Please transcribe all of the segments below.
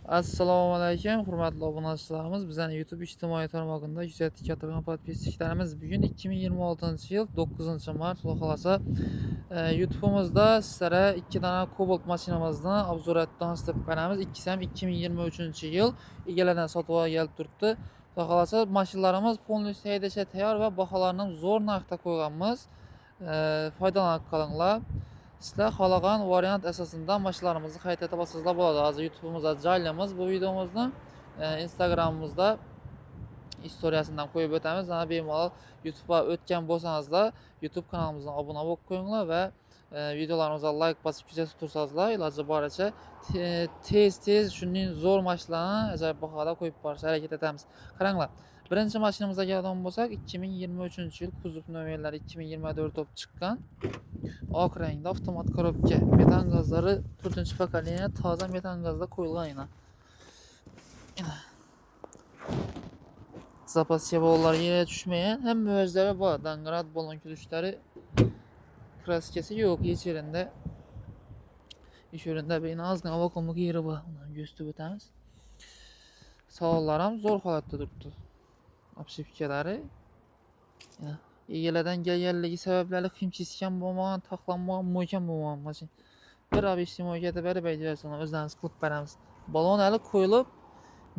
Assalomu alaykum, hurmatli obunachilarimiz. Bizning YouTube ijtimoiy tarmog'ida kuzatib turgan podpischilarimiz bugun 2026-yil 9-mart xudo xolasa YouTube'imizda sizlarga 2 dona Cobalt mashinamizni obzoratdan istab beramiz. Ikkisi ham 2023-yil egalaridan sotib olib turibdi. Xudo xolasa mashinlarimiz полностью haydashga tayyor va baholarini zo'r narxda qo'yganmiz. Foydalanib qolinglar. Sizlar xohlagan variant asosida mashinalarimizni qayta topasizlar bo'ladi. Hozir YouTube'imizda joylaymiz bu videomizni. Instagram'imizda istoriyasidan qo'yib o'tamiz. Ana bemalol YouTube'ga o'tgan bo'lsangizlar, YouTube kanalimizga obuna bo'lib qo'yinglar va videolarimizga like bosib kuzatib tursangizlar, iloji boricha tez shunday zo'r mashinalarni ajoyib bahoda qo'yib borishga harakat etamiz. Qaranglar. Birinchi mashinamizga keladigan bo'lsak, 2023-yil kuzov nomerlari 2024 bo'lib chiqqan. Oq rangda avtomat korobka, metan gazlari 4-pokoleniya toza metan gazda qo'yilgan. Zapasga bolalar yere tushmagan, hamma o'zlari bor. Dangrad balon kulishlari kraskasi yo'q, hech yerinde. Ish o'rinda beni ozgina vakuumlik yeri bor. Uni gösterib o'tamiz. Savollar ham zo'r holatda turibdi. Obshipkalari egalardan kelganligi sabablari qiyinchilik bo'lmagan, taqlanmagan, mo'kam bo'lmagan mashina. Bir obishni mo'katib berib aytayotsan, o'zlarimiz qilib beramiz. Balon hali qo'yilib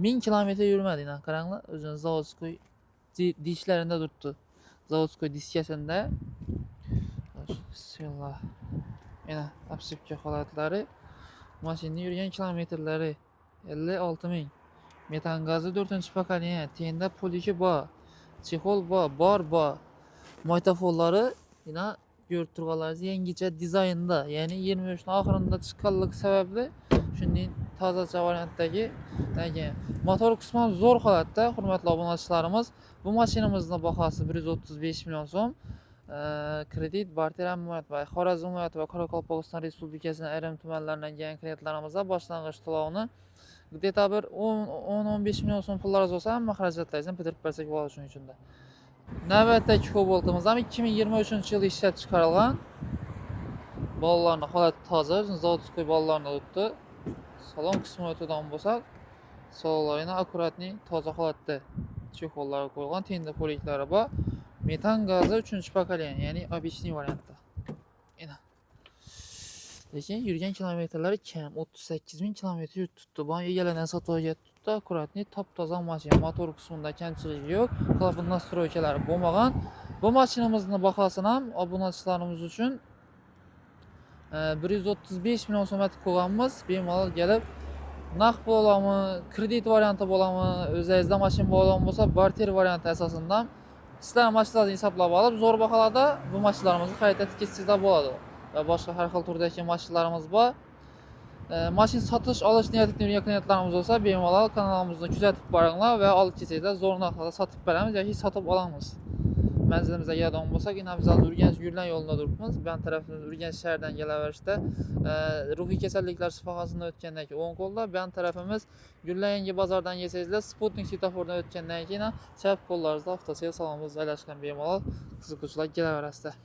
1000 kilometr yurmadi. Qaranglar, o'zini zavodskoy dishlarida turibdi. Zavodskoy diskasida. Bismillah. Mana obshipka holatlari. Mashinaning yurgan kilometrlari 56 000. Metan gazi 4-pokoleniya, tenda poliki bor. Chexol bor. Moytafonlari yana ko'rib turganlaringiz yangicha dizaynda, ya'ni 23 ning oxirida chiqqanligi sababli shunday tozacha variantdagi motor qismi zo'r holatda. Hurmatli obunachilarimiz, bu mashinamizning bahosi 135 million so'm. Kredit, barter ammoniat va Xorazm viloyati va Qoraqalpog'iston Respublikasining ayrim tumanlaridan kelgan klientlarimizga boshlang'ich to'lovni где-то bir 10-15 million so'm pullaringiz bo'lsa, hamma xarajatlaringizni bitirib bersak bo'ladi shuning uchun. Navbatdagi Cobalt'imiz ham 2023-yil ishlab chiqarilgan. Bolalarning holati toza, zavodskoy bolalarni o'tdi. Salon qismi o'tadigan bo'lsak, salonlarni akkuratni toza holatda chexollar qo'yilgan, tenda poliklari bor. Metan gazi 3-pokoleniya, ya'ni obishniy variantda. Lekin yurgan kilometrlari kam, 38 000 kilometr yuribdi. Bu egalardan sotib olgan akkuratni top-toza mashina, motor qismida kamchilik yo'q, klapon nastroykalari bo'lmagan. Bu mashinamizning bahosini ham obunachilarimiz uchun 135 million so'm qo'yganmiz. Bemalol kelib naqd bo'ladimi, kredit varianti bo'ladimi, o'zingizda mashina bo'lgan bo'lsa, barter varianti asosida sizlar mashinalarni hisoblab olib, zo'r baholarda bu mashinalarimizni qayta tiklashingizlar bo'ladi. Va boshqa har xil turdagi mashinalarimiz bor. Mashina sotish, olish niyatida yurgan klientlarimiz bo'lsa, bemalol kanalimizni kuzatib boringlar va olib kelsangizlar zo'r narxlarda sotib beramiz yoki sotib olamiz. Manzilimizga keladigan bo'lsak, biz Urganch Gurlan yo'lida turibmiz. Bu tarafimiz Urganch shahridan kelaverishda ruhiy kasalliklar shifoxonasidan o'tgandan keyin o'ng qo'lda, bu tarafimiz Gurlan yangi bozordan kelsangizlar, Sputnik svetofordan o'tgandan keyin chap qo'llaringizda avtosel salonimiz joylashgan. Bemalol qiziquvchilar kelaverasizlar.